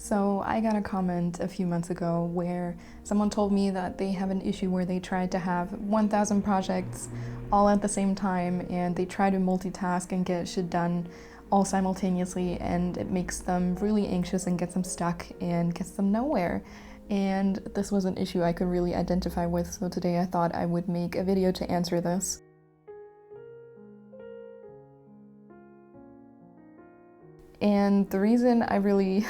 So I got a comment a few months ago where someone told me that they have an issue where they tried to have 1,000 projects all at the same time and they try to multitask and get shit done all simultaneously, and it makes them really anxious and gets them stuck and gets them nowhere. And this was an issue I could really identify with, so today I thought I would make a video to answer this. And the reason I really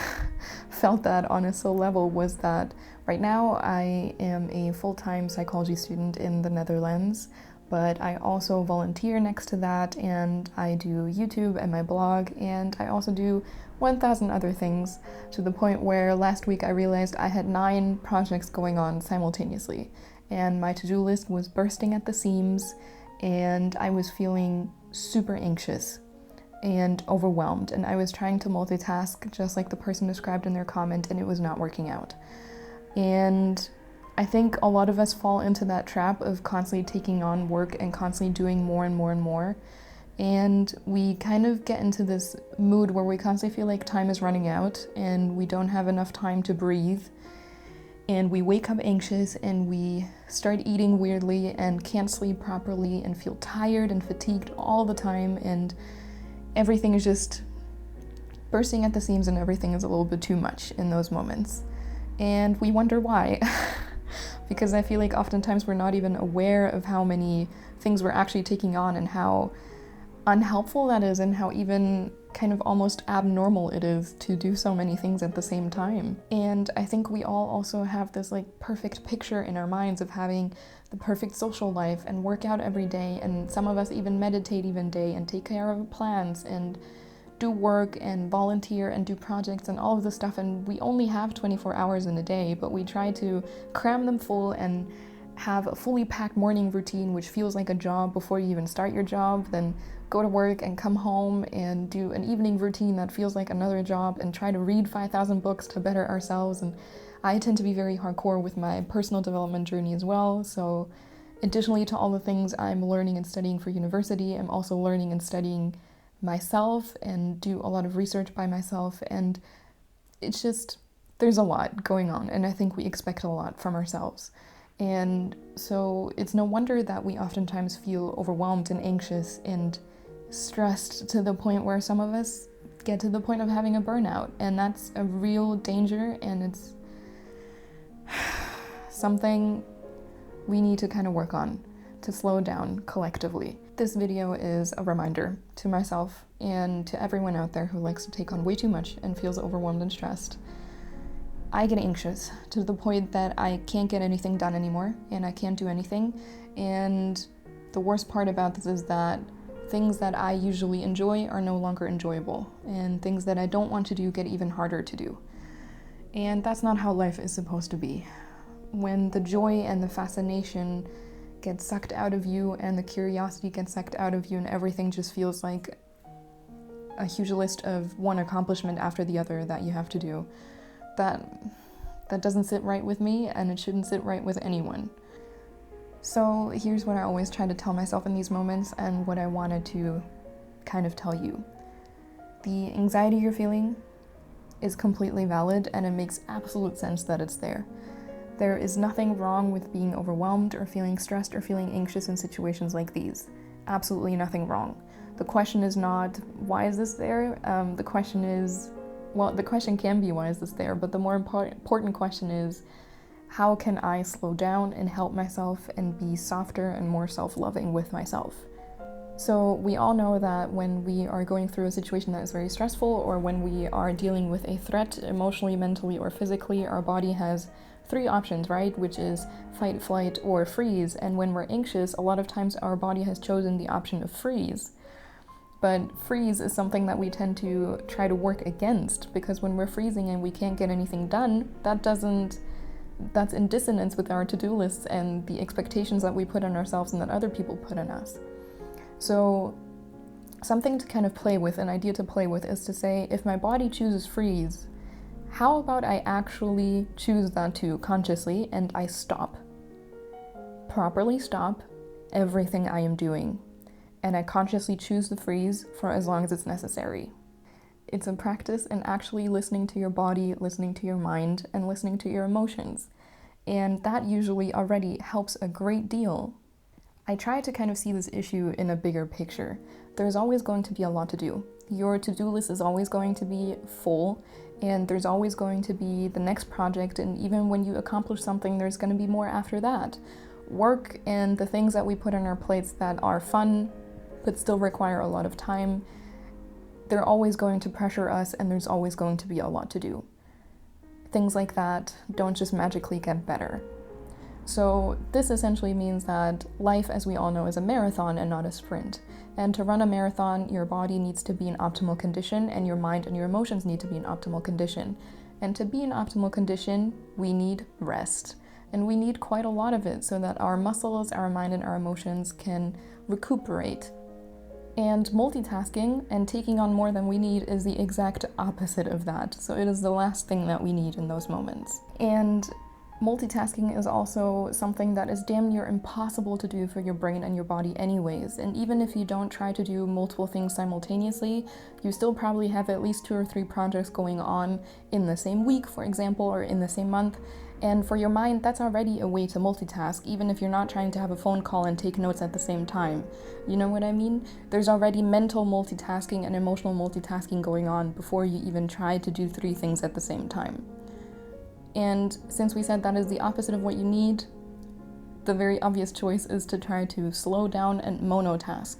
felt that on a soul level was that right now I am a full-time psychology student in the Netherlands, but I also volunteer next to that, and I do YouTube and my blog, and I also do 1,000 other things, to the point where last week I realized I had 9 projects going on simultaneously, and my to-do list was bursting at the seams, and I was feeling super anxious and overwhelmed, and I was trying to multitask just like the person described in their comment, and it was not working out. And I think a lot of us fall into that trap of constantly taking on work and constantly doing more and more and more, and we kind of get into this mood where we constantly feel like time is running out and we don't have enough time to breathe, and we wake up anxious and we start eating weirdly and can't sleep properly and feel tired and fatigued all the time, and everything is just bursting at the seams and everything is a little bit too much in those moments. And we wonder why. Because I feel like oftentimes we're not even aware of how many things we're actually taking on and how unhelpful that is, and how even kind of almost abnormal it is to do so many things at the same time. And I think we all also have this like perfect picture in our minds of having the perfect social life and work out every day, and some of us even meditate even day and take care of plans and do work and volunteer and do projects and all of this stuff, and we only have 24 hours in a day, but we try to cram them full and have a fully packed morning routine which feels like a job before you even start your job, then go to work and come home and do an evening routine that feels like another job, and try to read 5,000 books to better ourselves. And I tend to be very hardcore with my personal development journey as well, so additionally to all the things I'm learning and studying for university, I'm also learning and studying myself and do a lot of research by myself, and it's just, there's a lot going on, and I think we expect a lot from ourselves. And so it's no wonder that we oftentimes feel overwhelmed and anxious and stressed to the point where some of us get to the point of having a burnout, and that's a real danger, and it's something we need to kind of work on to slow down collectively. This video is a reminder to myself and to everyone out there who likes to take on way too much and feels overwhelmed and stressed. I get anxious to the point that I can't get anything done anymore, and I can't do anything. And the worst part about this is that things that I usually enjoy are no longer enjoyable, and things that I don't want to do get even harder to do. And that's not how life is supposed to be. When the joy and the fascination get sucked out of you and the curiosity gets sucked out of you and everything just feels like a huge list of one accomplishment after the other that you have to do, that doesn't sit right with me, and it shouldn't sit right with anyone. So here's what I always try to tell myself in these moments, and what I wanted to kind of tell you. The anxiety you're feeling is completely valid, and it makes absolute sense that it's there. There is nothing wrong with being overwhelmed or feeling stressed or feeling anxious in situations like these. Absolutely nothing wrong. The question is not, why is this there? The question is, well, the question can be, why is this there? But the more important question is, how can I slow down and help myself and be softer and more self-loving with myself? So we all know that when we are going through a situation that is very stressful, or when we are dealing with a threat emotionally, mentally, or physically, our body has 3 options, right? Which is fight, flight, or freeze. And when we're anxious, a lot of times our body has chosen the option of freeze. But freeze is something that we tend to try to work against, because when we're freezing and we can't get anything done, that's in dissonance with our to-do lists and the expectations that we put on ourselves and that other people put on us. So something to kind of play with, an idea to play with, is to say, if my body chooses freeze, how about I actually choose that too consciously, and I stop. Properly stop everything I am doing, and I consciously choose the freeze for as long as it's necessary. It's a practice in actually listening to your body, listening to your mind, and listening to your emotions. And that usually already helps a great deal. I try to kind of see this issue in a bigger picture. There's always going to be a lot to do. Your to-do list is always going to be full, and there's always going to be the next project, and even when you accomplish something, there's going to be more after that. Work and the things that we put on our plates that are fun, but still require a lot of time, they're always going to pressure us, and there's always going to be a lot to do. Things like that don't just magically get better. So this essentially means that life, as we all know, is a marathon and not a sprint. And to run a marathon, your body needs to be in optimal condition, and your mind and your emotions need to be in optimal condition. And to be in optimal condition, we need rest. And we need quite a lot of it so that our muscles, our mind, and our emotions can recuperate. And multitasking and taking on more than we need is the exact opposite of that. So it is the last thing that we need in those moments. And multitasking is also something that is damn near impossible to do for your brain and your body anyways. And even if you don't try to do multiple things simultaneously, you still probably have at least 2 or 3 projects going on in the same week, for example, or in the same month. And for your mind, that's already a way to multitask, even if you're not trying to have a phone call and take notes at the same time. You know what I mean? There's already mental multitasking and emotional multitasking going on before you even try to do 3 things at the same time. And since we said that is the opposite of what you need, the very obvious choice is to try to slow down and monotask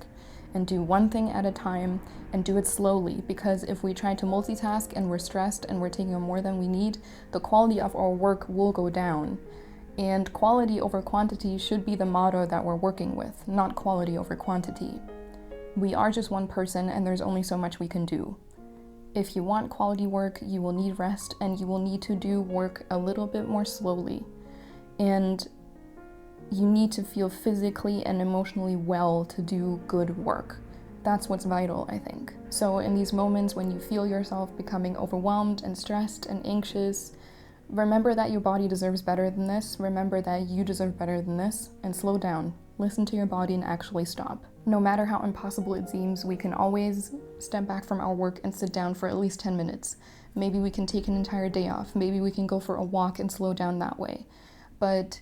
and do one thing at a time and do it slowly, because if we try to multitask and we're stressed and we're taking on more than we need, the quality of our work will go down. And quality over quantity should be the motto that we're working with, not quality over quantity. We are just one person, and there's only so much we can do. If you want quality work, you will need rest, and you will need to do work a little bit more slowly. And you need to feel physically and emotionally well to do good work. That's what's vital, I think. So in these moments when you feel yourself becoming overwhelmed and stressed and anxious, remember that your body deserves better than this. Remember that you deserve better than this, and slow down. Listen to your body and actually stop. No matter how impossible it seems, we can always step back from our work and sit down for at least 10 minutes. Maybe we can take an entire day off. Maybe we can go for a walk and slow down that way. But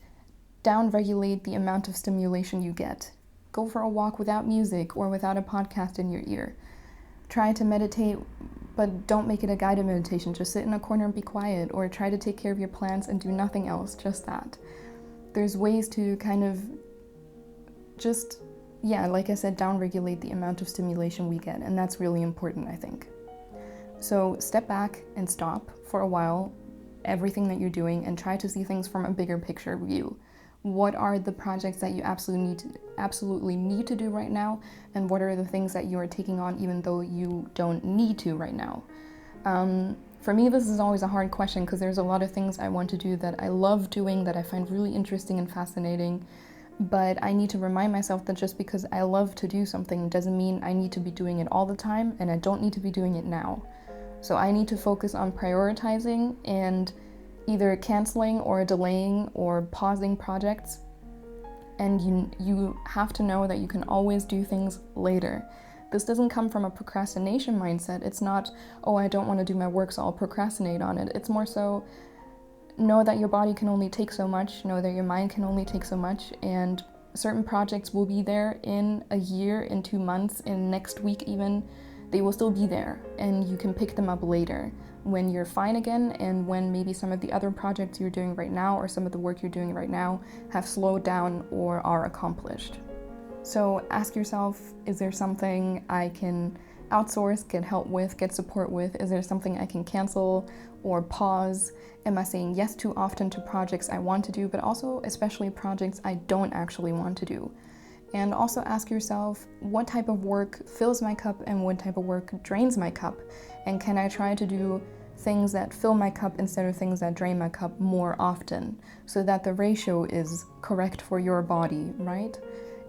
down-regulate the amount of stimulation you get. Go for a walk without music or without a podcast in your ear. Try to meditate, but don't make it a guided meditation. Just sit in a corner and be quiet, or try to take care of your plants and do nothing else, just that. There's ways to kind of just, like I said, down-regulate the amount of stimulation we get, and that's really important, I think. So step back and stop for a while, everything that you're doing, and try to see things from a bigger picture view. What are the projects that you absolutely need to do right now, and what are the things that you are taking on even though you don't need to right now? For me, this is always a hard question because there's a lot of things I want to do that I love doing, that I find really interesting and fascinating, but I need to remind myself that just because I love to do something doesn't mean I need to be doing it all the time, and I don't need to be doing it now. So I need to focus on prioritizing and either canceling or delaying or pausing projects. And you have to know that you can always do things later. This doesn't come from a procrastination mindset. It's not, oh, I don't want to do my work, so I'll procrastinate on it. It's more so, know that your body can only take so much, know that your mind can only take so much, and certain projects will be there in a year, in 2 months, in next week even. They will still be there, and you can pick them up later when you're fine again, and when maybe some of the other projects you're doing right now or some of the work you're doing right now have slowed down or are accomplished. So ask yourself, is there something I can outsource, get help with, get support with? Is there something I can cancel or pause? Am I saying yes too often to projects I want to do, but also especially projects I don't actually want to do? And also ask yourself, what type of work fills my cup and what type of work drains my cup? And can I try to do things that fill my cup instead of things that drain my cup more often, so that the ratio is correct for your body, right?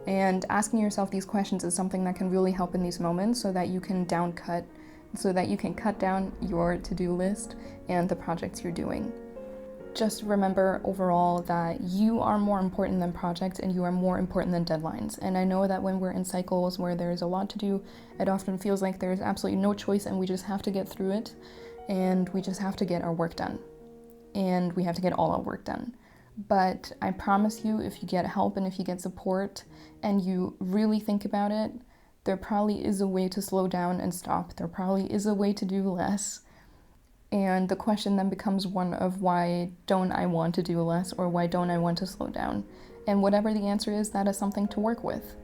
And asking yourself these questions is something that can really help in these moments, so that you can cut down your to-do list and the projects you're doing. just remember overall that you are more important than projects and you are more important than deadlines. And I know that when we're in cycles where there's a lot to do, it often feels like there's absolutely no choice and we just have to get through it and we just have to get our work done. And we have to get all our work done. But I promise you, if you get help and if you get support and you really think about it, there probably is a way to slow down and stop. There probably is a way to do less. And the question then becomes one of why don't I want to do less or why don't I want to slow down? And whatever the answer is, that is something to work with.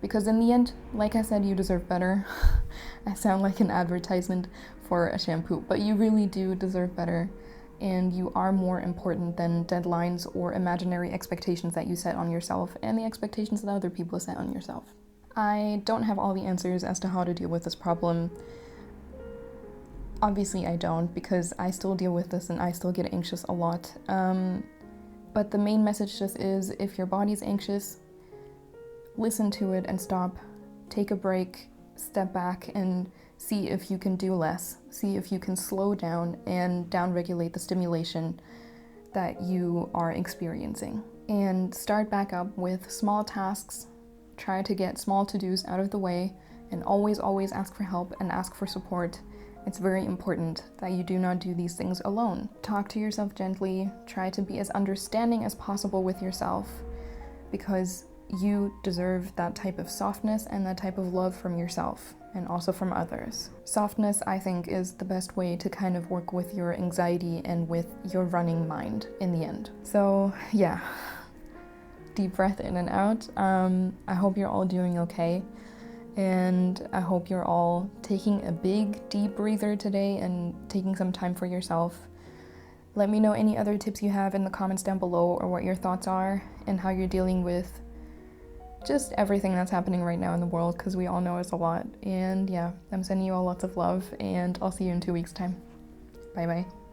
Because in the end, like I said, you deserve better. I sound like an advertisement for a shampoo, but you really do deserve better. And you are more important than deadlines or imaginary expectations that you set on yourself and the expectations that other people set on yourself. I don't have all the answers as to how to deal with this problem. Obviously I don't, because I still deal with this and I still get anxious a lot. But the main message just is, if your body's anxious, listen to it and stop. Take a break, step back and see if you can do less. See if you can slow down and downregulate the stimulation that you are experiencing. And start back up with small tasks. Try to get small to-dos out of the way and always ask for help and ask for support. It's very important that you do not do these things alone. Talk to yourself gently, try to be as understanding as possible with yourself, because you deserve that type of softness and that type of love from yourself and also from others. Softness, I think, is the best way to kind of work with your anxiety and with your running mind in the end. So yeah, deep breath in and out. I hope you're all doing okay. And I hope you're all taking a big, deep breather today and taking some time for yourself. Let me know any other tips you have in the comments down below, or what your thoughts are and how you're dealing with just everything that's happening right now in the world, because we all know it's a lot. And yeah, I'm sending you all lots of love, and I'll see you in 2 weeks' time. Bye bye.